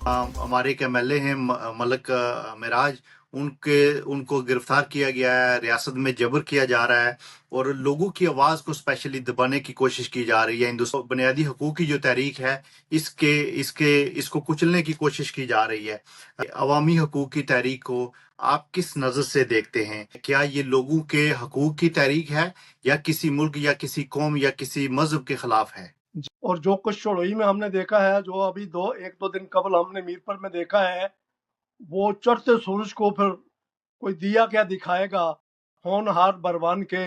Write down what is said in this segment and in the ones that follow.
ہمارے ایک MLA ہیں ملک معراج، ان کو گرفتار کیا گیا ہے، ریاست میں جبر کیا جا رہا ہے اور لوگوں کی آواز کو اسپیشلی دبانے کی کوشش کی جا رہی ہے۔ ہندوستان بنیادی حقوق کی جو تحریک ہے اس کو کچلنے کی کوشش کی جا رہی ہے۔ عوامی حقوق کی تحریک کو آپ کس نظر سے دیکھتے ہیں؟ کیا یہ لوگوں کے حقوق کی تحریک ہے یا کسی ملک یا کسی قوم یا کسی مذہب کے خلاف ہے؟ اور جو کچھ شڑوئی میں ہم نے دیکھا ہے، جو ابھی ایک دو دن قبل ہم نے میرپور میں دیکھا ہے، وہ چڑھتے سورج کو پھر کوئی دیا کیا دکھائے گا، ہونہار بروان کے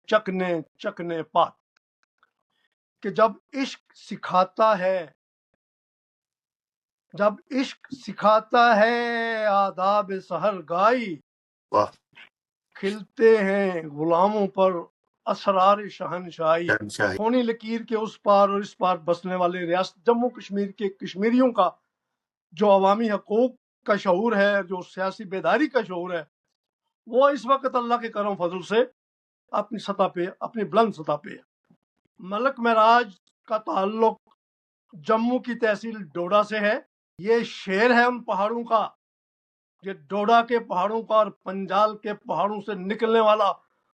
چکنے چکنے پات، کہ جب عشق سکھاتا ہے آداب سحر گائی، واہ، کھلتے ہیں غلاموں پر اسرار شہنشاہی۔ شہنشاہی۔ خونی لکیر کے اس پار اور اس پار بسنے والے ریاست جموں کشمیر کے کشمیریوں کا جو عوامی حقوق کا شعور ہے، جو سیاسی بیداری کا شعور ہے، وہ اس وقت اللہ کے کرم فضل سے اپنی سطح پہ، اپنی بلند سطح پہ ہے۔ ملک معراج کا تعلق جموں کی تحصیل ڈوڈا سے ہے۔ یہ شعر ہے ان پہاڑوں کا، یہ ڈوڈا کے پہاڑوں کا اور پنجال کے پہاڑوں سے نکلنے والا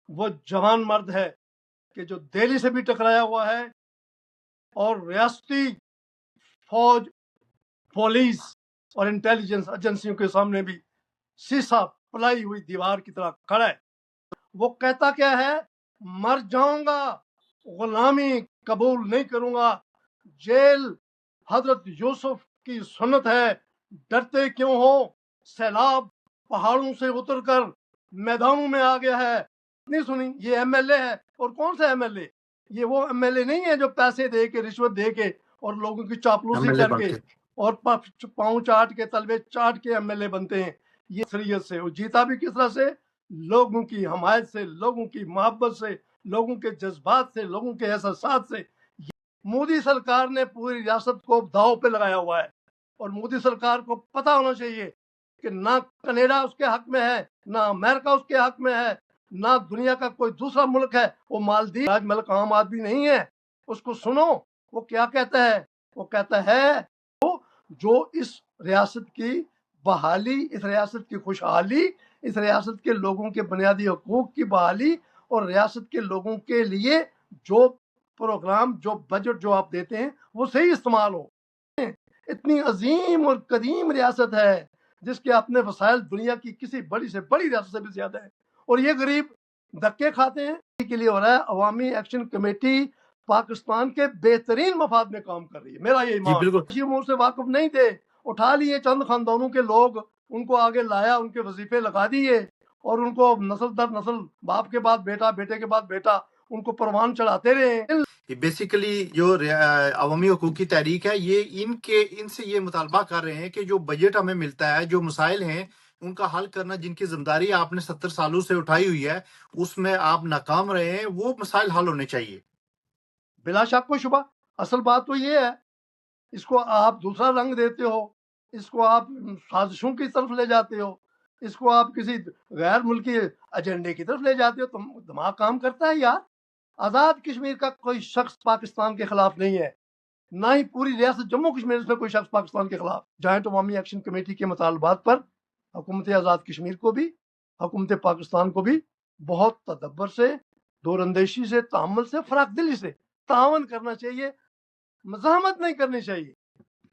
وہ جوان مرد ہے کہ جو دہلی سے بھی ٹکرایا ہوا ہے اور ریاستی فوج، پولیس اور انٹیلیجنس ایجنسیوں کے سامنے بھی سیسا پلائی ہوئی دیوار کی طرح کھڑا ہے۔ وہ کہتا کیا ہے؟ مر جاؤں گا، غلامی قبول نہیں کروں گا، جیل حضرت یوسف کی سنت ہے، ڈرتے کیوں ہو، سیلاب پہاڑوں سے اتر کر میدانوں میں آ گیا ہے۔ نہیں سنی؟ یہ MLA ہے، اور کون سا MLA؟ یہ وہ MLA نہیں ہے جو پیسے دے کے، رشوت دے کے اور لوگوں کی چاپلوسی MLA کر کے بنتے اور پاؤں چاٹ کے، تلوے چاٹ کے MLA بنتے ہیں۔ یہ شریعت سے وہ جیتا بھی کس طرح سے؟ لوگوں کی حمایت سے، لوگوں کی محبت سے، لوگوں کے جذبات سے، لوگوں کے احساسات سے۔ مودی سرکار نے پوری ریاست کو داؤ پہ لگایا ہوا ہے، اور مودی سرکار کو پتا ہونا چاہیے کہ نہ کینیڈا اس کے حق میں ہے، نہ امریکہ اس کے حق میں ہے، نہ دنیا کا کوئی دوسرا ملک ہے۔ وہ مالدیپ آج ملک عام آدمی نہیں ہے، اس کو سنو وہ کیا کہتا ہے۔ وہ کہتا ہے جو اس ریاست کی بحالی، اس ریاست کی خوشحالی، اس ریاست کے لوگوں کے بنیادی حقوق کی بحالی اور ریاست کے لوگوں کے لیے جو پروگرام، جو بجٹ جو آپ دیتے ہیں وہ صحیح استعمال ہو۔ اتنی عظیم اور قدیم ریاست ہے جس کے اپنے وسائل دنیا کی کسی بڑی سے بڑی ریاست سے بھی زیادہ ہیں، اور یہ غریب دھکے کھاتے ہیں۔ اسی کے لیے ہو رہا ہے عوامی ایکشن کمیٹی پاکستان کے بہترین مفاد میں کام کر رہی ہے، میرا یہ جی ایمان۔ بالکل۔ امور سے واقف نہیں تھے، اٹھا لیے چند خاندانوں کے لوگ، ان کو آگے لایا، ان کے وظیفے لگا دیے، اور ان کو نسل در نسل، باپ کے بعد بیٹا، بیٹے کے بعد بیٹا، ان کو پروان چڑھاتے رہے۔ بیسیکلی جو عوامی حقوق کی تحریک ہے، یہ ان سے یہ مطالبہ کر رہے ہیں کہ جو بجٹ ہمیں ملتا ہے، جو مسائل ہیں ان کا حل کرنا، جن کی ذمہ داری آپ نے 70 سالوں سے اٹھائی ہوئی ہے، اس میں آپ ناکام رہے ہیں، وہ مسائل حل ہونے چاہیے۔ بلا شک و شبہ اصل بات تو یہ ہے، اس کو آپ دوسرا رنگ دیتے ہو، اس کو آپ سازشوں کی طرف لے جاتے ہو، اس کو آپ کسی غیر ملکی ایجنڈے کی طرف لے جاتے ہو۔ تم دماغ کام کرتا ہے یار؟ آزاد کشمیر کا کوئی شخص پاکستان کے خلاف نہیں ہے، نہ ہی پوری ریاست جموں کشمیر میں کوئی شخص پاکستان کے خلاف۔ جوائنٹ عوامی ایکشن کمیٹی کے مطالبات پر حکومت آزاد کشمیر کو بھی، حکومت پاکستان کو بھی بہت تدبر سے، دور اندیشی سے، تحمل سے، فراخ دلی سے تعاون کرنا چاہیے، مزاحمت نہیں کرنی چاہیے۔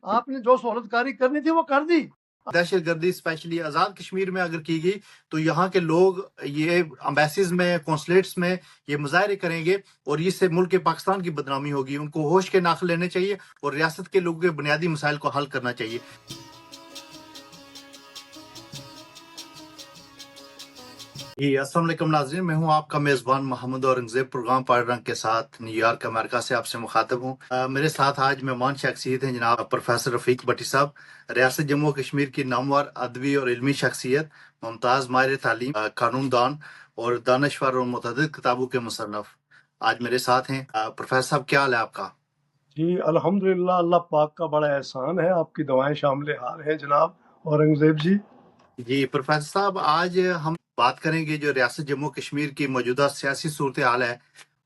آپ نے جو سہولت کاری کرنی تھی وہ کر دی۔ دہشت گردی اسپیشلی آزاد کشمیر میں اگر کی گئی تو یہاں کے لوگ یہ امبیسیز میں، کونسلیٹس میں یہ مظاہرے کریں گے، اور اس سے ملک پاکستان کی بدنامی ہوگی۔ ان کو ہوش کے ناخ لینے چاہیے اور ریاست کے لوگوں کے بنیادی مسائل کو حل کرنا چاہیے۔ جی السلام علیکم ناظرین، میں ہوں آپ کا میزبان محمد اورنگزیب، پروگرام پاڑ رنگ کے ساتھ نیو یارک امریکہ سے آپ سے مخاطب ہوں۔ میرے ساتھ آج مہمان شخصیت ہیں جناب پروفیسر رفیق بٹی صاحب، ریاست جموں کشمیر کی نامور ادبی اور علمی شخصیت، ممتاز ماہر تعلیم، قانون دان اور دانشور اور متعدد کتابوں کے مصنف، آج میرے ساتھ ہیں۔ پروفیسر صاحب کیا حال ہے آپ کا؟ جی الحمدللہ، اللہ پاک کا بڑا احسان ہے، آپ کی دعائیں شامل حال ہیں جناب اورنگزیب جی۔ جی پروفیسر صاحب، آج ہم بات کریں گے جو ریاست جموں کشمیر کی موجودہ سیاسی صورتحال ہے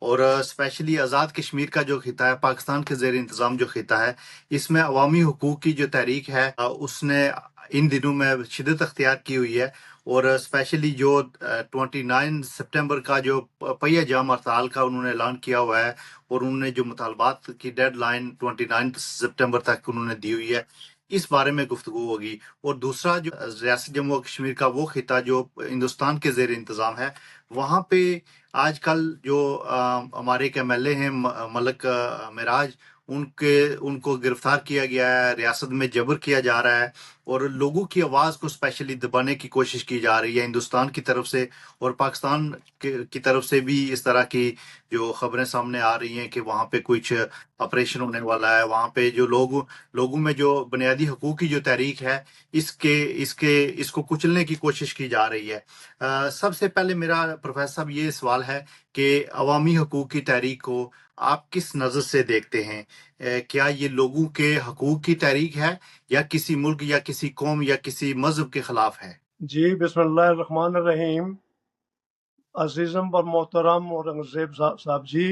اور اسپیشلی آزاد کشمیر کا جو خطہ ہے، پاکستان کے زیر انتظام جو خطہ ہے، اس میں عوامی حقوق کی جو تحریک ہے اس نے ان دنوں میں شدت اختیار کی ہوئی ہے، اور اسپیشلی جو 29 سپٹمبر کا جو پہیہ جام ہڑتال کا انہوں نے اعلان کیا ہوا ہے، اور انہوں نے جو مطالبات کی ڈیڈ لائن 29 سپٹمبر تک انہوں نے دی ہوئی ہے، اس بارے میں گفتگو ہوگی۔ اور دوسرا جو ریاست جموں و کشمیر کا وہ خطہ جو ہندوستان کے زیر انتظام ہے، وہاں پہ آج کل جو ہمارے ایک ایم ایل اے ہیں ملک معراج، ان کو گرفتار کیا گیا ہے، ریاست میں جبر کیا جا رہا ہے، اور لوگوں کی آواز کو اسپیشلی دبانے کی کوشش کی جا رہی ہے ہندوستان کی طرف سے، اور پاکستان کی طرف سے بھی اس طرح کی جو خبریں سامنے آ رہی ہیں کہ وہاں پہ کچھ آپریشن ہونے والا ہے، وہاں پہ جو لوگوں میں جو بنیادی حقوق کی جو تحریک ہے، اس کو کچلنے کی کوشش کی جا رہی ہے۔ سب سے پہلے میرا پروفیسر صاحب یہ سوال ہے کہ عوامی حقوق کی تحریک کو آپ کس نظر سے دیکھتے ہیں؟ کیا یہ لوگوں کے حقوق کی تحریک ہے، یا کسی ملک یا کسی قوم یا کسی مذہب کے خلاف ہے؟ جی، بسم اللہ الرحمن الرحیم۔ عزیزم اور محترم اورنگزیب صاحب جی،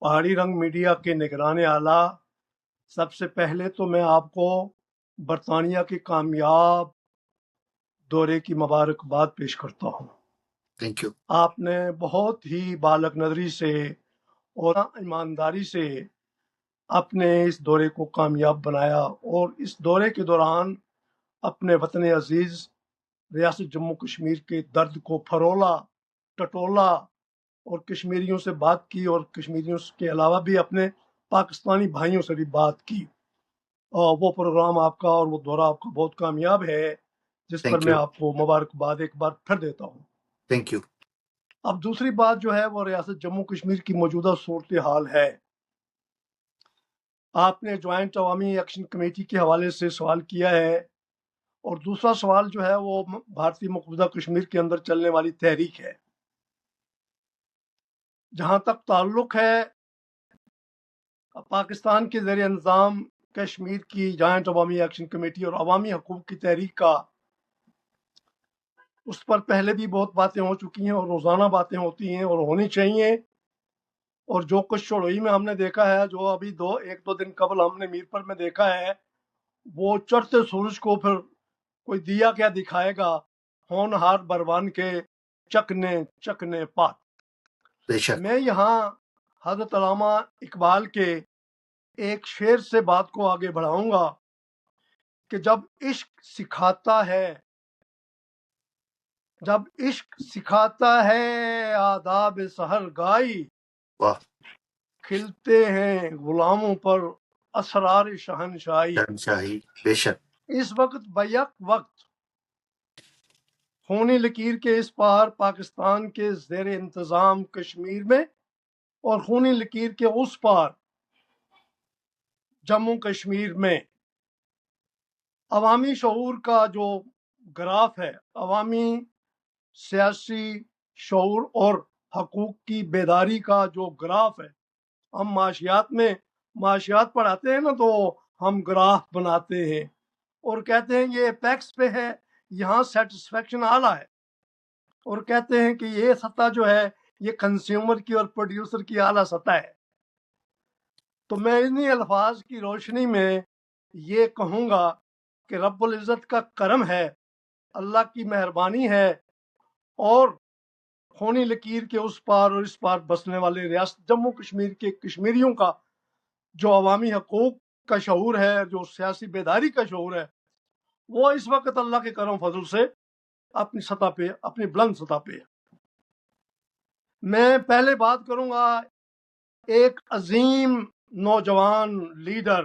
پہاڑی رنگ میڈیا کے نگران اعلیٰ، سب سے پہلے تو میں آپ کو برطانیہ کے کامیاب دورے کی مبارکباد پیش کرتا ہوں۔ Thank you. آپ نے بہت ہی بالغ نظری سے اور ایمانداری سے اپنے اس دورے کو کامیاب بنایا، اور اس دورے کے دوران اپنے وطن عزیز ریاست جموں کشمیر کے درد کو پھرولا، ٹٹولا، اور کشمیریوں سے بات کی، اور کشمیریوں کے علاوہ بھی اپنے پاکستانی بھائیوں سے بھی بات کی۔ اور وہ پروگرام آپ کا اور وہ دورہ آپ کا بہت کامیاب ہے، جس پر تھینک میں یو۔ آپ کو مبارکباد ایک بار پھر دیتا ہوں۔ Thank you. اب دوسری بات جو ہے وہ ریاست جموں کشمیر کی موجودہ صورتحال ہے۔ آپ نے جوائنٹ عوامی ایکشن کمیٹی کے حوالے سے سوال کیا ہے، اور دوسرا سوال جو ہے وہ بھارتی مقبوضہ کشمیر کے اندر چلنے والی تحریک ہے۔ جہاں تک تعلق ہے پاکستان کے زیر انتظام کشمیر کی جوائنٹ عوامی ایکشن کمیٹی اور عوامی حقوق کی تحریک کا، اس پر پہلے بھی بہت باتیں ہو چکی ہیں، اور روزانہ باتیں ہوتی ہیں اور ہونی چاہیے۔ اور جو کچھ شڑوئی میں ہم نے دیکھا ہے، جو ابھی ایک دو دن قبل ہم نے میر پر میں دیکھا ہے، وہ چڑھتے سورج کو پھر کوئی دیا کیا دکھائے گا، ہونہار بروان کے چکنے چکنے پات۔ بے شک۔ میں یہاں حضرت علامہ اقبال کے ایک شعر سے بات کو آگے بڑھاؤں گا کہ جب عشق سکھاتا ہے آداب سحر گائی، واہ۔ کھلتے ہیں غلاموں پر اسرار شہنشاہی۔ شہنشاہی۔ بے شک۔ اس وقت بیک وقت خونی لکیر کے اس پار پاکستان کے زیر انتظام کشمیر میں، اور خونی لکیر کے اس پار جموں کشمیر میں عوامی شعور کا جو گراف ہے، عوامی سیاسی شعور اور حقوق کی بیداری کا جو گراف ہے، ہم معاشیات پڑھاتے ہیں نا، تو ہم گراف بناتے ہیں اور کہتے ہیں یہ اپیکس پہ ہے، یہاں سیٹسفیکشن اعلیٰ ہے، اور کہتے ہیں کہ یہ سطح جو ہے یہ کنزیومر کی اور پروڈیوسر کی اعلیٰ سطح ہے۔ تو میں انہی الفاظ کی روشنی میں یہ کہوں گا کہ رب العزت کا کرم ہے، اللہ کی مہربانی ہے، اور خونی لکیر کے اس پار اور اس پار بسنے والے ریاست جموں کشمیر کے کشمیریوں کا جو عوامی حقوق کا شعور ہے، جو سیاسی بیداری کا شعور ہے، وہ اس وقت اللہ کے کرم فضل سے اپنی سطح پہ، اپنی بلند سطح پہ ہے۔ میں پہلے بات کروں گا ایک عظیم نوجوان لیڈر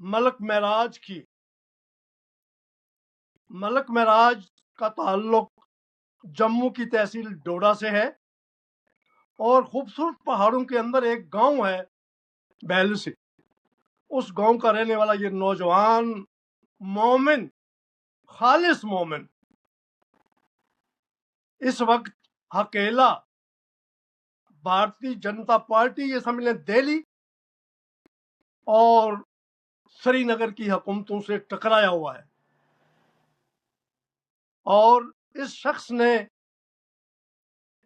ملک معراج کی۔ ملک معراج کا تعلق جموں کی تحصیل ڈوڈا سے ہے، اور خوبصورت پہاڑوں کے اندر ایک گاؤں ہے بیل سے۔ اس گاؤں کا رہنے والا یہ نوجوان مومن، خالص مومن، اس وقت اکیلا بھارتی جنتا پارٹی، یہ سمجھ لیں دہلی اور سری نگر کی حکومتوں سے ٹکرایا ہوا ہے، اور اس شخص نے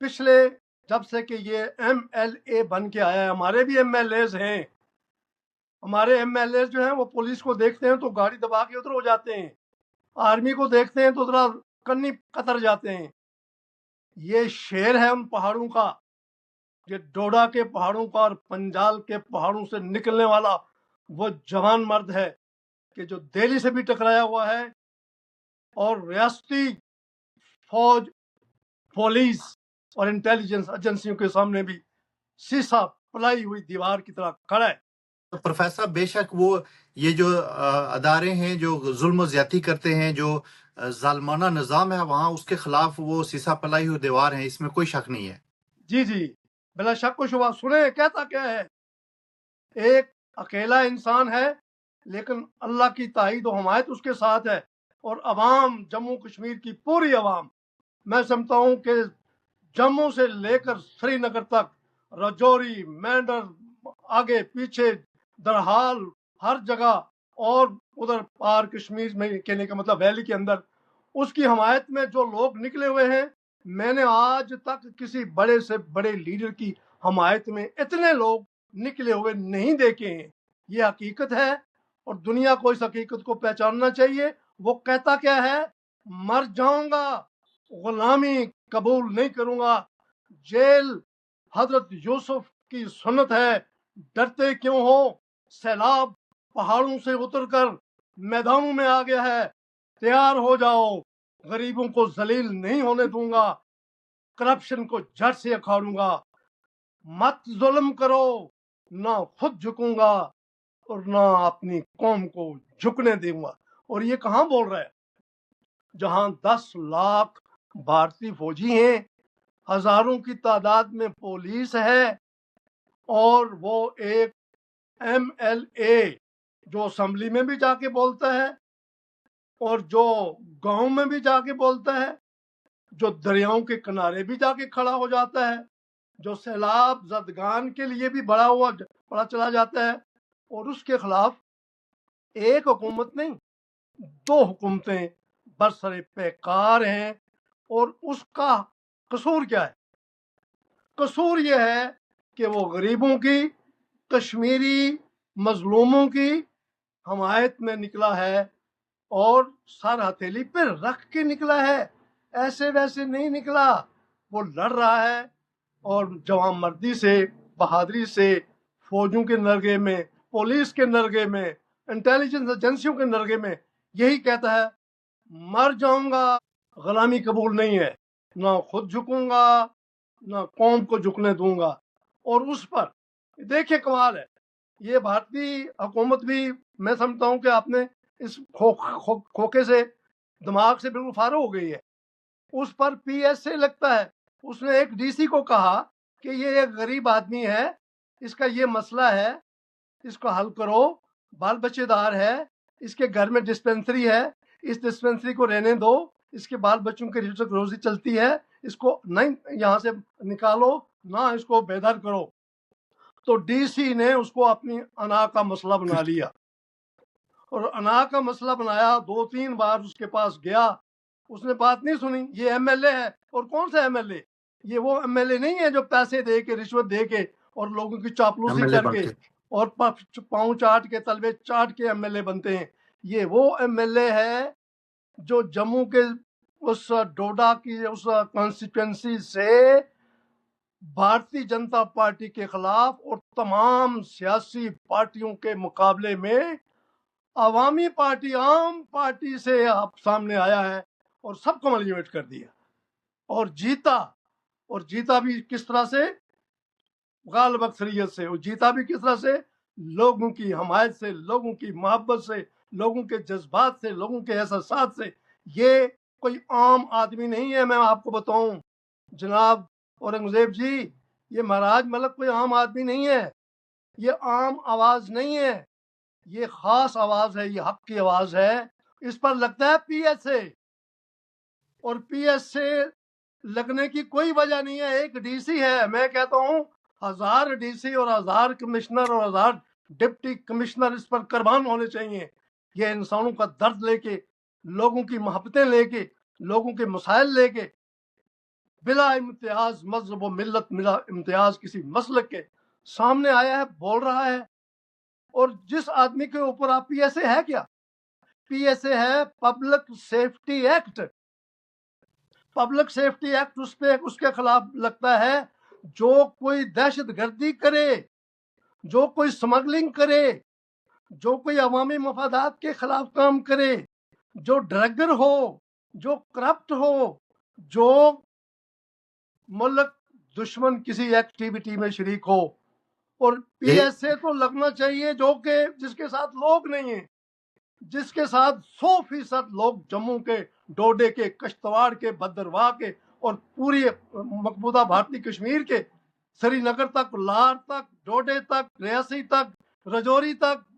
پچھلے جب سے کہ یہ ایم ایل اے بن کے آیا ہے. ہمارے بھی ایم ایل ایز ہیں. ہمارے ایم ایل اے جو ہیں وہ پولیس کو دیکھتے ہیں تو گاڑی دبا کے ادھر ہو جاتے ہیں. آرمی کو دیکھتے ہیں تو ذرا کنی قطر جاتے ہیں. یہ شیر ہے ان پہاڑوں کا، یہ ڈوڈا کے پہاڑوں کا اور پنجال کے پہاڑوں سے نکلنے والا وہ جوان مرد ہے کہ جو دہلی سے بھی ٹکرایا ہوا ہے اور ریاستی فوج، پولیس اور انٹیلیجنس ایجنسیوں کے سامنے بھی سیسا پلائی ہوئی دیوار کی طرح کھڑا ہے. پروفیسر بے شک وہ یہ جو ادارے ہیں جو ظلم و زیادتی کرتے ہیں، جو ظالمانہ نظام ہے وہاں، اس کے خلاف وہ سیسا پلائی ہوئی دیوار ہیں، اس میں کوئی شک نہیں ہے. جی جی، بلا شک و شبہ. سنیں کہتا کیا ہے. ایک اکیلا انسان ہے لیکن اللہ کی تائید و حمایت اس کے ساتھ ہے، اور عوام جموں کشمیر کی پوری عوام، میں سمجھتا ہوں کہ جموں سے لے کر سری نگر تک، رجوری، مینڈر، آگے پیچھے، درحال، ہر جگہ، اور ادھر پار کشمیر میں کہنے کا مطلب ویلی کے اندر اس کی حمایت میں جو لوگ نکلے ہوئے ہیں. میں نے آج تک کسی بڑے سے بڑے لیڈر کی حمایت میں اتنے لوگ نکلے ہوئے نہیں دیکھے ہیں. یہ حقیقت ہے اور دنیا کو اس حقیقت کو پہچاننا چاہیے. وہ کہتا کیا ہے؟ مر جاؤں گا، غلامی قبول نہیں کروں گا. جیل حضرت یوسف کی سنت ہے. ڈرتے کیوں ہو؟ سیلاب پہاڑوں سے اتر کر میدانوں میں آ گیا ہے. تیار ہو جاؤ، غریبوں کو ذلیل نہیں ہونے دوں گا، کرپشن کو جڑ سے اکھاڑوں گا. مت ظلم کرو، نہ خود جھکوں گا اور نہ اپنی قوم کو جھکنے دوں گا. اور یہ کہاں بول رہا ہے؟ جہاں 10 لاکھ بھارتی فوجی ہیں، ہزاروں کی تعداد میں پولیس ہے، اور وہ ایک ایم ایل اے جو اسمبلی میں بھی جا کے بولتا ہے اور جو گاؤں میں بھی جا کے بولتا ہے، جو دریاؤں کے کنارے بھی جا کے کھڑا ہو جاتا ہے، جو سیلاب زدگان کے لیے بھی بڑا چلا جاتا ہے، اور اس کے خلاف ایک حکومت نہیں 2 حکومتیں برسر پیکار ہیں. اور اس کا قصور کیا ہے؟ قصور یہ ہے کہ وہ غریبوں کی، کشمیری مظلوموں کی حمایت میں نکلا ہے اور سر ہتھیلی پہ رکھ کے نکلا ہے. ایسے ویسے نہیں نکلا. وہ لڑ رہا ہے اور جوان مردی سے، بہادری سے، فوجوں کے نرغے میں، پولیس کے نرغے میں، انٹیلیجنس ایجنسیوں کے نرغے میں یہی کہتا ہے مر جاؤں گا، غلامی قبول نہیں ہے، نہ خود جھکوں گا نہ قوم کو جھکنے دوں گا. اور اس پر دیکھیں کمال ہے، یہ بھارتی حکومت بھی میں سمجھتا ہوں کہ آپ نے اس کھوکے سے، دماغ سے بالکل فارغ ہو گئی ہے. اس پر پی ایس اے لگتا ہے. اس نے ایک ڈی سی کو کہا کہ یہ ایک غریب آدمی ہے، اس کا یہ مسئلہ ہے، اس کو حل کرو، بال بچے دار ہے، اس کے گھر میں ڈسپینسری ہے، اس ڈسپینسری کو رہنے دو، اس کے بال بچوں کی روزی چلتی ہے، اس کو نہیں یہاں سے نکالو، نہ اس کو بیدار کرو. تو ڈی سی نے اس کو اپنی انا کا مسئلہ بنا لیا، اور انا کا مسئلہ بنایا. 2-3 بار اس کے پاس گیا، اس نے بات نہیں سنی. یہ ایم ایل اے ہے، اور کون سا ایم ایل اے؟ یہ وہ ایم ایل اے نہیں ہے جو پیسے دے کے، رشوت دے کے اور لوگوں کی چاپلوسی MLA کر بن کے اور پاؤں چاٹ کے، تلوے چاٹ کے ایم ایل اے بنتے ہیں. یہ وہ ایم ایل اے ہے جو جموں کے اس ڈوڈا کی اس کانسٹیٹوینسی سے بھارتی جنتا پارٹی کے خلاف اور تمام سیاسی پارٹیوں کے مقابلے میں عوامی پارٹی، عام پارٹی سے آپ سامنے آیا ہے اور سب کو ملیمیٹ کر دیا اور جیتا. اور جیتا بھی کس طرح سے؟ غالب اکثریت سے. اور جیتا بھی کس طرح سے؟ لوگوں کی حمایت سے، لوگوں کی محبت سے، لوگوں کے جذبات سے، لوگوں کے احساسات سے. یہ کوئی عام آدمی نہیں ہے. میں آپ کو بتاؤں جناب اورنگزیب جی، یہ مہاراج ملک کوئی عام آدمی نہیں ہے، یہ عام آواز نہیں ہے، یہ خاص آواز ہے، یہ حق کی آواز ہے. اس پر لگتا ہے پی ایس اے، اور پی ایس اے لگنے کی کوئی وجہ نہیں ہے. ایک ڈی سی ہے. میں کہتا ہوں 1000 ڈی سی اور 1000 کمشنر اور 1000 ڈپٹی کمشنر اس پر قربان ہونے چاہیے. یہ انسانوں کا درد لے کے، لوگوں کی محبتیں لے کے، لوگوں کے مسائل لے کے بلا امتیاز مذہب و ملت، بلا امتیاز کسی مسلک کے سامنے آیا ہے، بول رہا ہے. اور جس آدمی کے اوپر آپ پی ایس اے ہے کیا؟ پی ایس اے ہے public safety act. Public safety act اس پہ اس کے خلاف لگتا ہے جو کوئی دہشت گردی کرے، جو کوئی اسمگلنگ کرے، جو کوئی عوامی مفادات کے خلاف کام کرے، جو ڈرگر ہو، جو کرپٹ ہو، جو ملک دشمن کسی ایکٹیویٹی میں شریک ہو. اور پی یہ ایس اے تو لگنا چاہیے جو کہ جس کے ساتھ لوگ نہیں ہیں، جس کے ساتھ 100% لوگ جموں کے، ڈوڈے کے، کشتواڑ کے، بھدرواہ کے اور پوری مقبوضہ بھارتی کشمیر کے، سری نگر تک، لار تک، ڈوڈے تک، ریاسی تک، رجوری تک،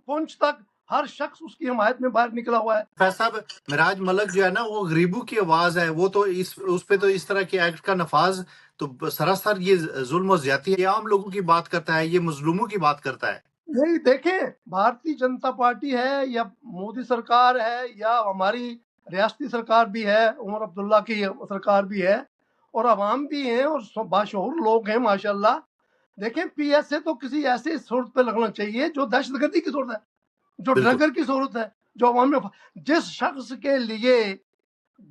پونچھ تک، ہر شخص اس کی حمایت میں باہر نکلا ہوا ہے. فیض صاحب، معراج ملک جو ہے نا وہ غریبوں کی آواز ہے، وہ تو اس پہ تو اس طرح کے ایکٹ کا نفاذ تو سراسر یہ ظلم و زیادتی ہے. یہ عام لوگوں کی بات کرتا ہے، یہ مظلوموں کی بات کرتا ہے. نہیں دیکھیں، بھارتی جنتا پارٹی ہے یا مودی سرکار ہے یا ہماری ریاستی سرکار بھی ہے، عمر عبداللہ کی سرکار بھی ہے، اور عوام بھی ہیں اور باشعور لوگ ہیں ماشاءاللہ. دیکھیں پی ایس اے تو کسی ایسی صورت پہ لگنا چاہیے جو دہشت گردی کی صورت ہے، جو بالکل. ڈرگر کی صورت ہے، جو عوام میں جس شخص کے لیے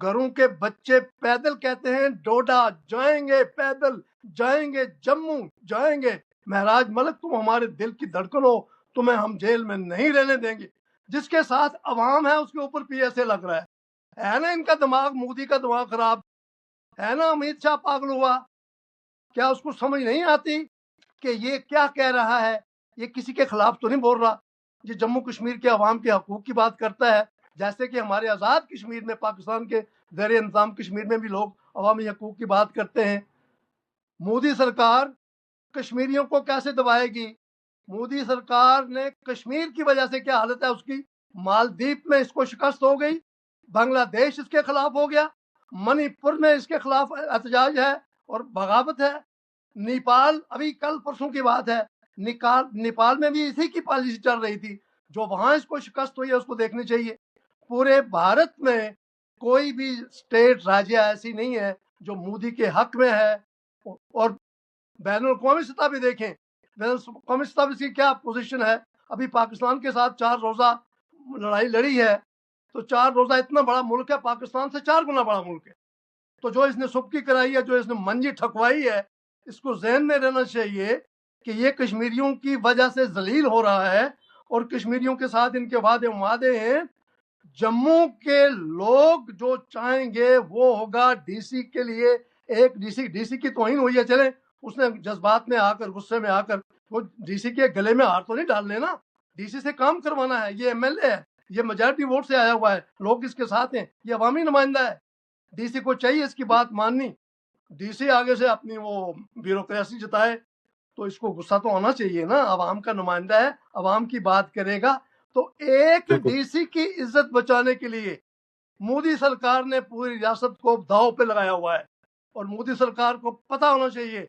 گھروں کے بچے پیدل کہتے ہیں ڈوڈا جائیں گے، پیدل جائیں گے، جموں جائیں گے، مہراج ملک تم ہمارے دل کی دھڑکن ہو، تمہیں ہم جیل میں نہیں رہنے دیں گے، جس کے ساتھ عوام ہے اس کے اوپر پی ایس اے لگ رہا ہے نا. ان کا دماغ، مودی کا دماغ خراب ہے نا. امیت شاہ پاگل ہوا، کیا اس کو سمجھ نہیں آتی کہ یہ کیا کہہ رہا ہے؟ یہ کسی کے خلاف تو نہیں بول رہا، یہ جموں کشمیر کے عوام کے حقوق کی بات کرتا ہے، جیسے کہ ہمارے آزاد کشمیر میں، پاکستان کے زیر انتظام کشمیر میں بھی لوگ عوامی حقوق کی بات کرتے ہیں. مودی سرکار کشمیریوں کو کیسے دبائے گی؟ مودی سرکار نے کشمیر کی وجہ سے کیا حالت ہے اس کی؟ مالدیپ میں اس کو شکست ہو گئی، بنگلہ دیش اس کے خلاف ہو گیا، منی پور میں اس کے خلاف احتجاج ہے اور بغاوت ہے، نیپال ابھی کل پرسوں کی بات ہے، نیپال میں بھی اسی کی پالیسی چل رہی تھی. جو وہاں اس کو شکست ہوئی ہے اس کو دیکھنی چاہیے. پورے بھارت میں کوئی بھی اسٹیٹ راجیہ ایسی نہیں ہے جو مودی کے حق میں ہے. اور بین الاقوامی سطح پہ دیکھیں، بین الاقوامی سطح پہ اس کی کیا پوزیشن ہے. ابھی پاکستان کے ساتھ 4 روزہ لڑائی لڑی ہے، تو 4 روزہ اتنا بڑا ملک ہے، پاکستان سے 4 گنا بڑا ملک ہے. تو جو اس نے سبکی کرائی ہے، جو اس نے منجی ٹھکوائی ہے، اس کو ذہن میں رہنا چاہیے کہ یہ کشمیریوں کی وجہ سے ذلیل ہو رہا ہے اور کشمیریوں کے ساتھ ان کے وعدے ہیں. جموں کے لوگ جو چاہیں گے وہ ہوگا. ڈی سی کے لیے ایک ڈی سی کی توہین ہوئی ہے، چلیں اس نے جذبات میں آ کر، غصے میں آ کر، وہ ڈی سی کے گلے میں ہار تو نہیں ڈالنے نا. ڈی سی سے کام کروانا ہے، یہ ایم ایل اے ہے، یہ میجارٹی ووٹ سے آیا ہوا ہے، لوگ اس کے ساتھ ہیں، یہ عوامی نمائندہ ہے. ڈی سی کو چاہیے اس کی بات ماننی. ڈی سی آگے سے اپنی وہ بیوروکریسی جتائے تو اس کو غصہ تو آنا چاہیے نا. عوام کا نمائندہ ہے، عوام کی بات کرے گا. تو ایک بالکل. ڈی سی کی عزت بچانے کے لیے مودی سرکار نے پوری ریاست کو داؤ پہ لگایا ہوا ہے. اور مودی سرکار کو پتا ہونا چاہیے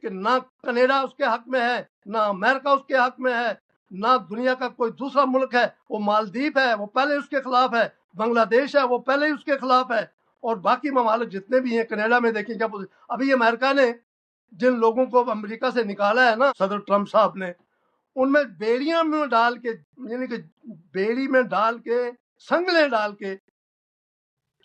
کہ نہ کینیڈا اس کے حق میں ہے، نہ امریکہ اس کے حق میں ہے، نہ دنیا کا کوئی دوسرا ملک ہے. وہ مالدیپ ہے، وہ پہلے اس کے خلاف ہے، بنگلہ دیش ہے، وہ پہلے ہی اس کے خلاف ہے، اور باقی ممالک جتنے بھی ہیں. کینیڈا میں دیکھیں کیا ابھی امریکہ نے جن لوگوں کو امریکہ سے نکالا ہے نا صدر ٹرمپ صاحب نے، ان میں بیڑیاں میں ڈال کے، یعنی کہ بیڑی میں ڈال کے، سنگلیں ڈال کے،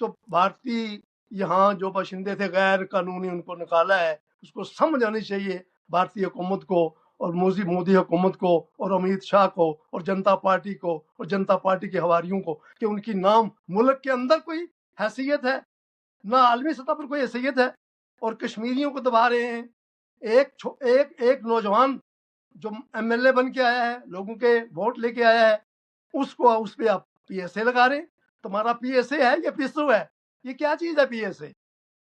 تو بھارتی یہاں جو باشندے تھے غیر قانونی ان کو نکالا ہے. اس کو سمجھ آنی چاہیے بھارتی حکومت کو اور مودی حکومت کو اور امیت شاہ کو اور جنتا پارٹی کو اور جنتا پارٹی کے حواریوں کو کہ ان کی نام ملک کے اندر کوئی حیثیت ہے، نہ عالمی سطح پر کوئی حیثیت ہے، اور کشمیریوں کو دبا رہے ہیں. ایک نوجوان جو ایم ایل اے بن کے آیا ہے، لوگوں کے ووٹ لے کے آیا ہے، اس پہ آپ پی ایس اے لگا رہے ہیں. تمہارا پی ایس اے ہے یا پسو ہے؟ یہ کیا چیز ہے پی ایس اے؟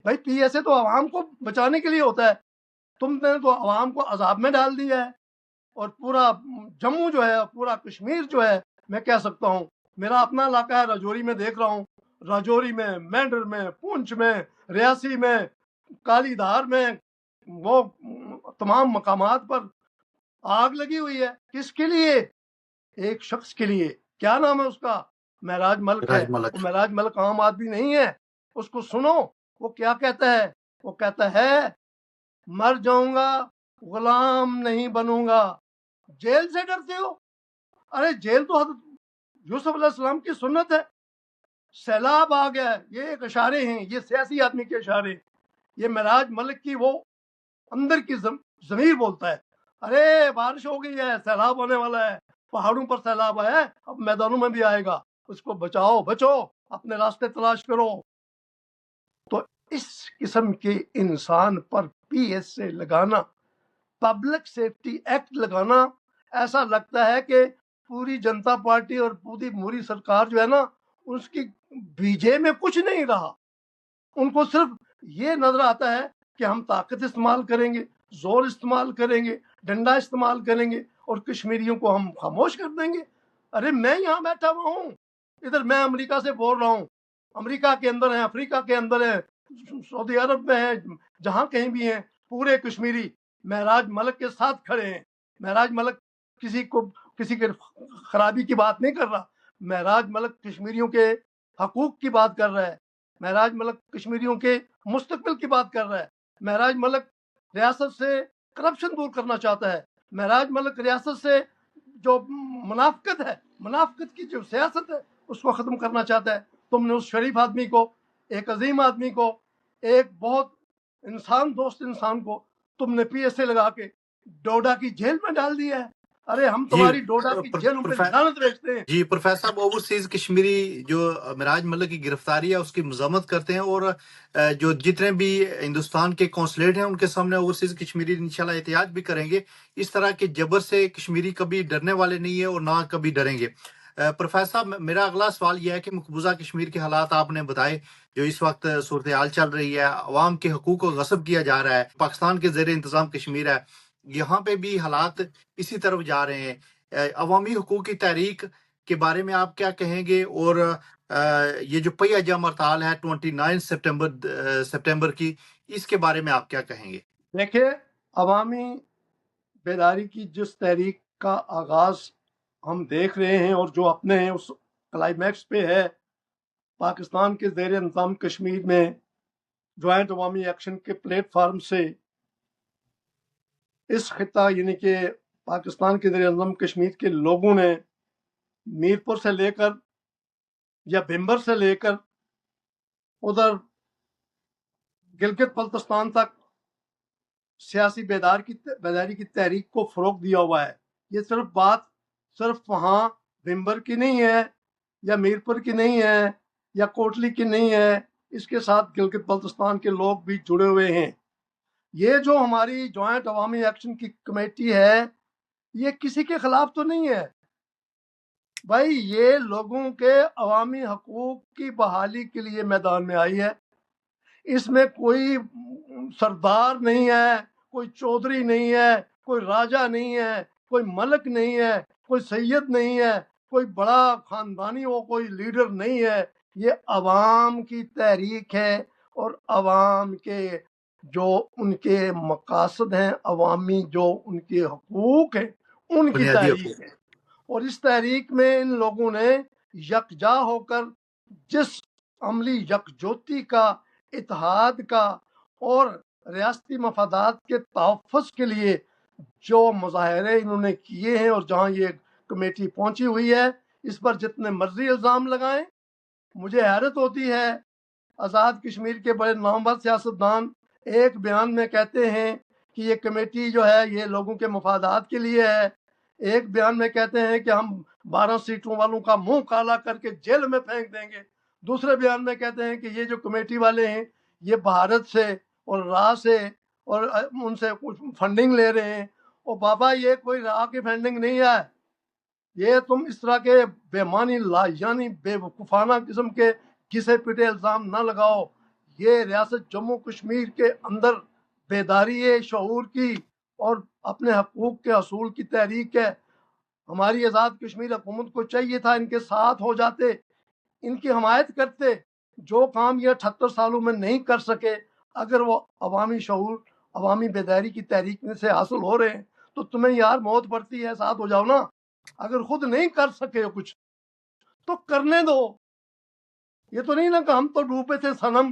بھائی پی ایس اے تو عوام کو بچانے کے لیے ہوتا ہے. تم نے تو عوام کو عذاب میں ڈال دیا ہے. اور پورا جموں جو ہے، پورا کشمیر جو ہے، میں کہہ سکتا ہوں، میرا اپنا علاقہ ہے راجوری میں، دیکھ رہا ہوں راجوری میں، مینڈر میں، پونچھ میں، ریاسی میں، کالی دھار میں، وہ تمام مقامات پر آگ لگی ہوئی ہے. کس کے لیے؟ ایک شخص کے لیے. کیا نام ہے اس کا؟ معراج ملک ہے. معراج ملک. وہ معراج ملک عام آدمی نہیں ہے. اس کو سنو وہ کیا کہتا ہے. وہ کہتا ہے مر جاؤں گا غلام نہیں بنوں گا. جیل سے ڈرتے ہو؟ ارے جیل تو حضرت یوسف علیہ السلام کی سنت ہے. سیلاب آ گیا ہے، یہ ایک اشارے ہیں، یہ سیاسی آدمی کے اشارے. یہ معراج ملک کی وہ اندر کی ضمیر بولتا ہے ارے بارش ہو گئی ہے، سیلاب ہونے والا ہے، پہاڑوں پر سیلاب آیا ہے، اب میدانوں میں بھی آئے گا، اس کو بچاؤ، بچو، اپنے راستے تلاش کرو. تو اس قسم کے انسان پر پی ایس سے لگانا، پبلک سیفٹی ایکٹ لگانا، ایسا لگتا ہے کہ پوری جنتا پارٹی اور پوری موری سرکار جو ہے نا، اس کی بیجے میں کچھ نہیں رہا. ان کو صرف یہ نظر آتا ہے کہ ہم طاقت استعمال کریں گے، زور استعمال کریں گے، ڈنڈا استعمال کریں گے اور کشمیریوں کو ہم خاموش کر دیں گے. ارے میں یہاں بیٹھا ہوا ہوں، ادھر میں امریکہ سے بول رہا ہوں، امریکہ کے اندر ہیں، افریقہ کے اندر ہیں، سعودی عرب میں ہیں، جہاں کہیں بھی ہیں، پورے کشمیری معراج ملک کے ساتھ کھڑے ہیں. معراج ملک کسی کے خرابی کی بات نہیں کر رہا. معراج ملک کشمیریوں کے حقوق کی بات کر رہا ہے. معراج ملک کشمیریوں کے مستقبل کی بات کر رہا ہے. معراج ملک ریاست سے کرپشن دور کرنا چاہتا ہے. معراج ملک ریاست سے جو منافقت کی جو سیاست ہے اس کو ختم کرنا چاہتا ہے. تم نے اس شریف آدمی کو، ایک عظیم آدمی کو، ایک بہت انسان دوست انسان کو تم نے پی ایس سے لگا کے ڈوڈا کی جیل میں ڈال دیا ہے. ارے ہم جی تمہاری ڈوڈا کی جیلوں پہ لعنت بھیجتے ہیں. جی پروفیسر صاحب، اوورسیز کشمیری جو معراج ملک کی گرفتاری ہے اس کی مذمت کرتے ہیں، اور جو جتنے بھی ہندوستان کے قونصلیٹ ہیں ان کے سامنے اوورسیز کشمیری انشاءاللہ احتجاج بھی کریں گے. اس طرح کے جبر سے کشمیری کبھی ڈرنے والے نہیں ہیں اور نہ کبھی ڈریں گے. پروفیسر صاحب، میرا اگلا سوال یہ ہے کہ مقبوضہ کشمیر کے حالات آپ نے بتائے، جو اس وقت صورتحال چل رہی ہے، عوام کے حقوق کو غصب کیا جا رہا ہے، پاکستان کے زیر انتظام کشمیر ہے، یہاں پہ بھی حالات اسی طرف جا رہے ہیں. عوامی حقوق کی تحریک کے بارے میں آپ کیا کہیں گے؟ اور یہ جو پہیہ جام ہڑتال ہے 29 سپٹمبر کی، اس کے بارے میں آپ کیا کہیں گے؟ دیکھیں، عوامی بیداری کی جس تحریک کا آغاز ہم دیکھ رہے ہیں اور جو اپنے اس کلائمیکس پہ ہے، پاکستان کے زیر انتظام کشمیر میں جوائنٹ عوامی ایکشن کے پلیٹ فارم سے اس خطہ یعنی کہ پاکستان کے زیر انتظام کشمیر کے لوگوں نے میرپور سے لے کر یا بھمبر سے لے کر ادھر گلگت بلتستان تک سیاسی بیداری کی تحریک کو فروغ دیا ہوا ہے. یہ صرف وہاں بھمبر کی نہیں ہے یا میرپور کی نہیں ہے یا کوٹلی کی نہیں ہے، اس کے ساتھ گلگت بلتستان کے لوگ بھی جڑے ہوئے ہیں. یہ جو ہماری جوائنٹ عوامی ایکشن کی کمیٹی ہے، یہ کسی کے خلاف تو نہیں ہے بھائی، یہ لوگوں کے عوامی حقوق کی بحالی کے لیے میدان میں آئی ہے. اس میں کوئی سردار نہیں ہے، کوئی چودھری نہیں ہے، کوئی راجہ نہیں ہے، کوئی ملک نہیں ہے، کوئی سید نہیں ہے، کوئی بڑا خاندانی ہو کوئی لیڈر نہیں ہے. یہ عوام کی تحریک ہے اور عوام کے جو ان کے مقاصد ہیں، عوامی جو ان کے حقوق ہیں، ان کی بنیادی تحریک حقوق. ہے. اور اس تحریک میں ان لوگوں نے یکجا ہو کر جس عملی یکجہتی کا، اتحاد کا اور ریاستی مفادات کے تحفظ کے لیے جو مظاہرے انہوں نے کیے ہیں اور جہاں یہ کمیٹی پہنچی ہوئی ہے، اس پر جتنے مرضی الزام لگائیں. مجھے حیرت ہوتی ہے، آزاد کشمیر کے بڑے نامور سیاستدان ایک بیان میں کہتے ہیں کہ یہ کمیٹی جو ہے یہ لوگوں کے مفادات کے لیے ہے. ایک بیان میں کہتے ہیں کہ ہم 12 سیٹوں والوں کا منہ کالا کر کے جیل میں پھینک دیں گے. دوسرے بیان میں کہتے ہیں کہ یہ جو کمیٹی والے ہیں یہ بھارت سے اور راہ سے اور ان سے کچھ فنڈنگ لے رہے ہیں. اور بابا یہ کوئی راہ کی فنڈنگ نہیں ہے، یہ تم اس طرح کے بے معنی یعنی بے وقوفانہ قسم کے کسے پٹے الزام نہ لگاؤ. یہ ریاست جموں کشمیر کے اندر بیداری شعور کی اور اپنے حقوق کے حصول کی تحریک ہے. ہماری آزاد کشمیر حکومت کو چاہیے تھا ان کے ساتھ ہو جاتے، ان کی حمایت کرتے. جو کام یہ 78 سالوں میں نہیں کر سکے، اگر وہ عوامی شعور، عوامی بیداری کی تحریک سے حاصل ہو رہے ہیں تو تمہیں یار موت پڑتی ہے، ساتھ ہو جاؤ نا. اگر خود نہیں کر سکے کچھ تو کرنے دو. یہ تو نہیں نا کہ ہم تو ڈوبے تھے صنم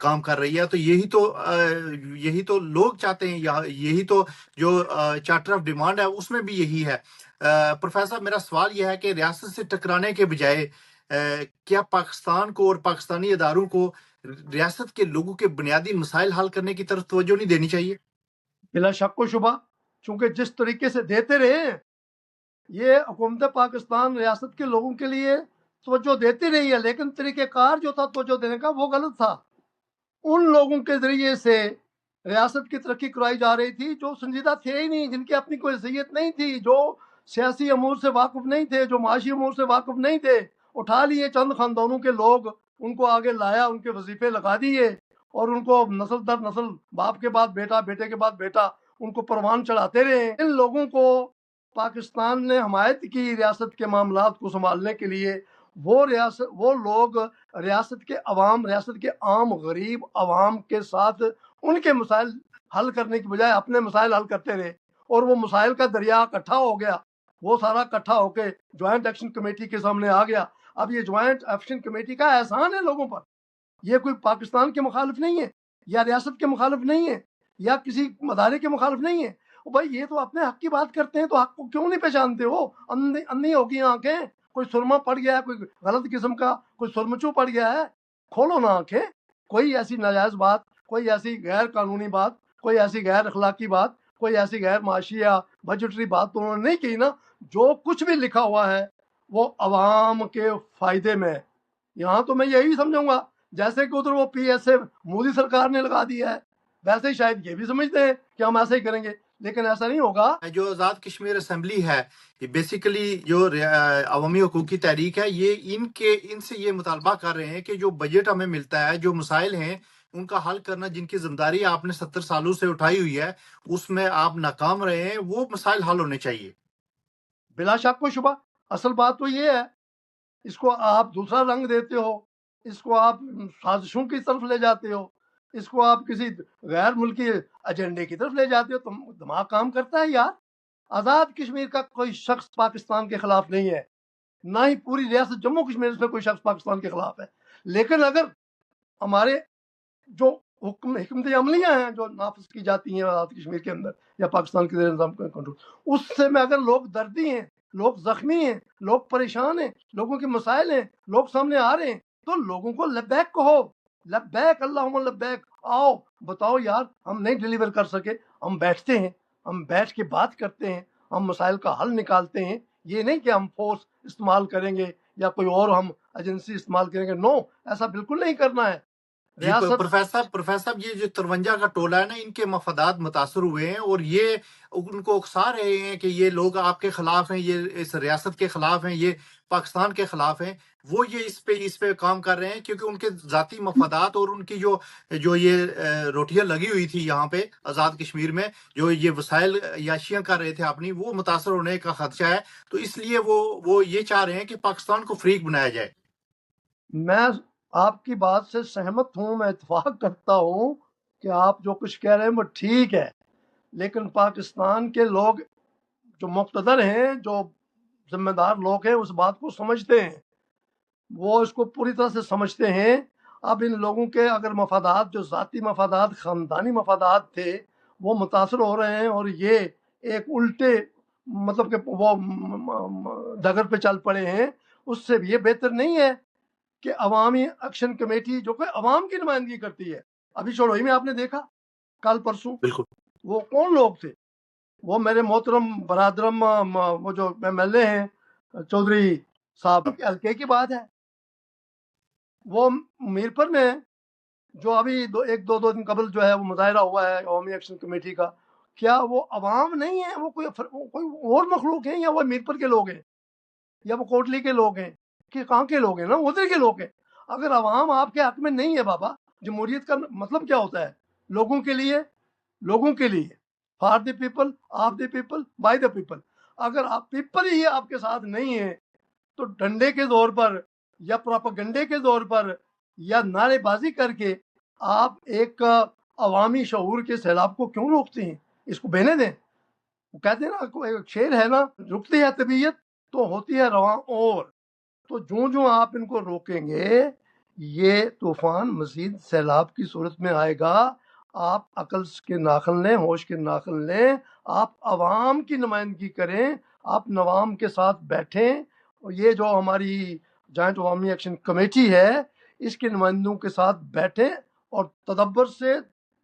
کام کر رہی ہے. تو یہی تو لوگ چاہتے ہیں, یہی تو جو چارٹر آف ڈیمانڈ ہے اس میں بھی یہی ہے. پروفیسر, میرا سوال یہ ہے کہ ریاست سے ٹکرانے کے بجائے کیا پاکستان کو اور پاکستانی اداروں کو ریاست کے لوگوں کے بنیادی مسائل حل کرنے کی طرف توجہ نہیں دینی چاہیے؟ بلا شک و شبہ, چونکہ جس طریقے سے دیتے رہے ہیں, یہ حکومت پاکستان ریاست کے لوگوں کے لیے توجہ دیتی رہی ہے, لیکن طریقہ کار جو تھا توجہ دینے کا وہ غلط تھا. ان لوگوں کے ذریعے سے ریاست کی ترقی کرائی جا رہی تھی جو سنجیدہ تھے ہی نہیں, جن کی اپنی کوئی حیثیت نہیں تھی, جو سیاسی امور سے واقف نہیں تھے, جو معاشی امور سے واقف نہیں تھے. اٹھا لیے چند خاندانوں کے لوگ, ان کو آگے لایا, ان کے وظیفے لگا دیے, اور ان کو نسل در نسل, باپ کے بعد بیٹا, بیٹے کے بعد بیٹا, ان کو پروان چڑھاتے رہے. ان لوگوں کو پاکستان نے حمایت کی ریاست کے معاملات کو سنبھالنے کے لیے. وہ لوگ ریاست کے عوام, ریاست کے عام غریب عوام کے ساتھ ان کے مسائل حل کرنے کی بجائے اپنے مسائل حل کرتے رہے, اور وہ مسائل کا دریا اکٹھا ہو گیا. وہ سارا اکٹھا ہو کے جوائنٹ ایکشن کمیٹی کے سامنے آ گیا. اب یہ جوائنٹ ایکشن کمیٹی کا احسان ہے لوگوں پر. یہ کوئی پاکستان کے مخالف نہیں ہے, یا ریاست کے مخالف نہیں ہے, یا کسی ادارے کے مخالف نہیں ہے. بھائی یہ تو اپنے حق کی بات کرتے ہیں, تو حق کو کیوں نہیں پہچانتے ہو؟ اندھی ہوگی آنکھیں, کوئی سرما پڑ گیا ہے, کوئی غلط قسم کا کوئی سرمچو پڑ گیا ہے, کھولو نا آنکھیں. کوئی ایسی ناجائز بات, کوئی ایسی غیر قانونی بات, کوئی ایسی غیر اخلاقی بات, کوئی ایسی غیر معاشی یا بجٹری بات تو انہوں نے نہیں کی نا. جو کچھ بھی لکھا ہوا ہے وہ عوام کے فائدے میں ہے. یہاں تو میں یہی سمجھوں گا جیسے کہ ادھر وہ پی ایس اے مودی سرکار نے لگا دیا ہے, ویسے ہی شاید یہ بھی سمجھتے ہیں کہ ہم ایسا ہی کریں گے, لیکن ایسا نہیں ہوگا. جو آزاد کشمیر اسمبلی ہے, یہ بیسیکلی جو عوامی حقوق کی تحریک ہے, یہ ان سے یہ مطالبہ کر رہے ہیں کہ جو بجٹ ہمیں ملتا ہے, جو مسائل ہیں ان کا حل کرنا, جن کی ذمہ داری آپ نے 70 سالوں سے اٹھائی ہوئی ہے, اس میں آپ ناکام رہے ہیں, وہ مسائل حل ہونے چاہیے. بلا شک و شبہ اصل بات تو یہ ہے, اس کو آپ دوسرا رنگ دیتے ہو, اس کو آپ سازشوں کی طرف لے جاتے ہو, اس کو آپ کسی غیر ملکی ایجنڈے کی طرف لے جاتے ہو. تم دماغ کام کرتا ہے یار. آزاد کشمیر کا کوئی شخص پاکستان کے خلاف نہیں ہے, نہ ہی پوری ریاست جموں کشمیر میں کوئی شخص پاکستان کے خلاف ہے. لیکن اگر ہمارے جو حکمت عملیاں ہیں جو نافذ کی جاتی ہیں آزاد کشمیر کے اندر یا پاکستان کے زیر نظام کنٹرول, اس سے میں اگر لوگ دردی ہیں, لوگ زخمی ہیں, لوگ پریشان ہیں, لوگوں کے مسائل ہیں, لوگ سامنے آ رہے ہیں, تو لوگوں کو لبیک کہو, لبیک اللہم لبیک, آؤ بتاؤ یار ہم نہیں ڈیلیور کر سکے, ہم بیٹھتے ہیں, ہم بیٹھ کے بات کرتے ہیں, ہم مسائل کا حل نکالتے ہیں. یہ نہیں کہ ہم فورس استعمال کریں گے یا کوئی اور ہم ایجنسی استعمال کریں گے. نو, ایسا بالکل نہیں کرنا ہے. جی ریاست پروفیسر یہ جو 53 کا ٹولہ ہے نا, ان کے مفادات متاثر ہوئے ہیں, اور یہ ان کو اکسا رہے ہیں کہ یہ لوگ آپ کے خلاف ہیں, یہ اس ریاست کے خلاف ہیں, یہ پاکستان کے خلاف ہیں. وہ یہ اس پہ کام کر رہے ہیں کیونکہ ان کے ذاتی مفادات اور ان کی جو یہ روٹیاں لگی ہوئی تھی یہاں پہ آزاد کشمیر میں, جو یہ وسائل یاشیاں کر رہے تھے اپنی, وہ متاثر ہونے کا خدشہ ہے. تو اس لیے وہ یہ چاہ رہے ہیں کہ پاکستان کو فریق بنایا جائے. میں آپ کی بات سے سہمت ہوں, میں اتفاق کرتا ہوں کہ آپ جو کچھ کہہ رہے ہیں وہ ٹھیک ہے, لیکن پاکستان کے لوگ جو مقتدر ہیں, جو ذمہ دار لوگ ہیں, اس بات کو سمجھتے ہیں, وہ اس کو پوری طرح سے سمجھتے ہیں. اب ان لوگوں کے اگر مفادات, جو ذاتی مفادات, خاندانی مفادات تھے, وہ متاثر ہو رہے ہیں, اور یہ ایک الٹے مطلب کہ وہ ڈگر پہ چل پڑے ہیں, اس سے یہ بہتر نہیں ہے کہ عوامی ایکشن کمیٹی جو کہ عوام کی نمائندگی کرتی ہے. ابھی چڑوئی میں آپ نے دیکھا کل پرسوں, بالکل. وہ کون لوگ تھے؟ وہ میرے محترم برادرم وہ جو ایم ایل اے ہیں چودھری صاحب کے حلقے کی بات ہے. وہ میرپور میں جو ابھی دو دن قبل جو ہے وہ مظاہرہ ہوا ہے عوامی ایکشن کمیٹی کا, کیا وہ عوام نہیں ہے؟ وہ کوئی اور مخلوق ہیں, یا وہ میرپور کے لوگ ہیں, یا وہ کوٹلی کے لوگ ہیں, کہ کہاں کے لوگ ہیں؟ نا ادھر کے لوگ ہیں. اگر عوام آپ کے حق میں نہیں ہے بابا, جمہوریت کا مطلب کیا ہوتا ہے؟ لوگوں کے لیے, لوگوں کے لیے, for the people, of the people, by the people. اگر آپ پیپل ہی آپ کے ساتھ نہیں ہے, تو ڈنڈے کے زور پر یا پروپیگنڈے کے زور پر یا نعرے بازی کر کے آپ ایک عوامی شعور کے سیلاب کو کیوں روکتے ہیں؟ اس کو بہنے دیں. وہ کہتے ہیں نا, ایک شعر ہے نا, رکتی ہے طبیعت تو ہوتی ہے رواں اور. تو جو آپ ان کو روکیں گے, یہ طوفان مزید سیلاب کی صورت میں آئے گا. آپ عقل کے ناخن لیں، ہوش کے ناخن لیں، آپ عوام کی نمائندگی کریں، آپ نوام کے ساتھ بیٹھیں. اور یہ جو ہماری جوائنٹ عوامی ایکشن کمیٹی ہے، اس کے نمائندوں کے ساتھ بیٹھیں اور تدبر سے،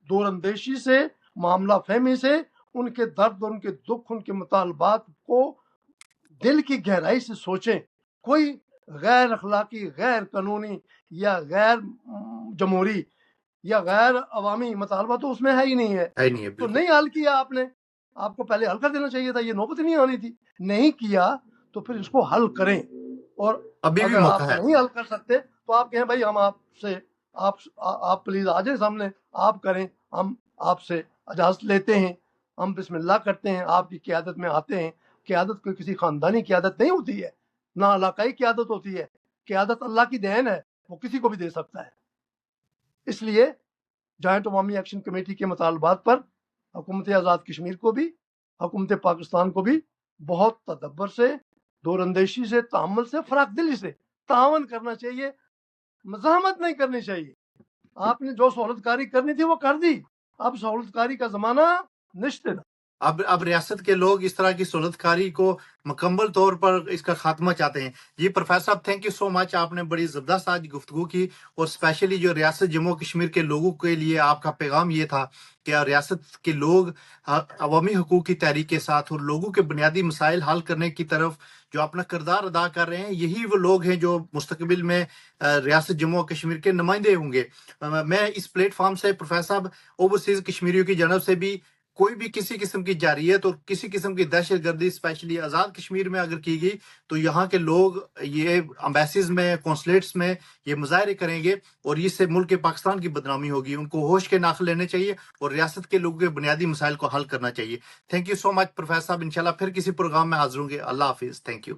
دور اندیشی سے، معاملہ فہمی سے ان کے درد اور ان کے دکھ، ان کے مطالبات کو دل کی گہرائی سے سوچیں. کوئی غیر اخلاقی، غیر قانونی یا غیر جمہوری یا غیر عوامی مطالبہ تو اس میں ہے ہی نہیں ہے. ہے نہیں ہے، تو بالکل. نہیں حل کیا آپ نے، آپ کو پہلے حل کر دینا چاہیے تھا، یہ نوبت نہیں آنی تھی. نہیں کیا تو پھر اس کو حل کریں. اور ابھی بھی اگر موقع آپ ہے. نہیں حل کر سکتے تو آپ کہیں بھائی ہم آپ سے، آپ پلیز آ جائیں سامنے، آپ کریں، ہم آپ سے اجازت لیتے ہیں، ہم بسم اللہ کرتے ہیں، آپ کی قیادت میں آتے ہیں. قیادت کوئی کسی خاندانی قیادت نہیں ہوتی ہے، نہ علاقائی قیادت ہوتی ہے. قیادت اللہ کی دین ہے، وہ کسی کو بھی دے سکتا ہے. اس لیے جوائنٹ عوامی ایکشن کمیٹی کے مطالبات پر حکومت آزاد کشمیر کو بھی، حکومت پاکستان کو بھی بہت تدبر سے، دور اندیشی سے، تحمل سے، فراخ دلی سے تعاون کرنا چاہیے. مزاحمت نہیں کرنی چاہیے. آپ نے جو سہولت کاری کرنی تھی وہ کر دی، اب سہولت کاری کا زمانہ نشتے. اب ریاست کے لوگ اس طرح کی سہولت کاری کو مکمل طور پر اس کا خاتمہ چاہتے ہیں. جی پروفیسر صاحب، تھینک یو سو مچ. آپ نے بڑی زبردست آج گفتگو کی، اور اسپیشلی جو ریاست جموں کشمیر کے لوگوں کے لیے آپ کا پیغام یہ تھا کہ ریاست کے لوگ عوامی حقوق کی تحریک کے ساتھ اور لوگوں کے بنیادی مسائل حل کرنے کی طرف جو اپنا کردار ادا کر رہے ہیں، یہی وہ لوگ ہیں جو مستقبل میں ریاست جموں و کشمیر کے نمائندے ہوں گے. میں اس پلیٹ فارم سے پروفیسر صاحب اوورسیز کشمیریوں کی جانب سے بھی کوئی بھی کسی قسم کی جارحیت اور کسی قسم کی دہشت گردی اسپیشلی آزاد کشمیر میں اگر کی گئی تو یہاں کے لوگ یہ امبیسیز میں، کونسلیٹس میں یہ مظاہرے کریں گے، اور اس سے ملک پاکستان کی بدنامی ہوگی. ان کو ہوش کے ناخن لینے چاہیے اور ریاست کے لوگوں کے بنیادی مسائل کو حل کرنا چاہیے. Thank you so much professor صاحب. انشاءاللہ پھر کسی پروگرام میں حاضر ہوں گے. اللہ حافظ. Thank you.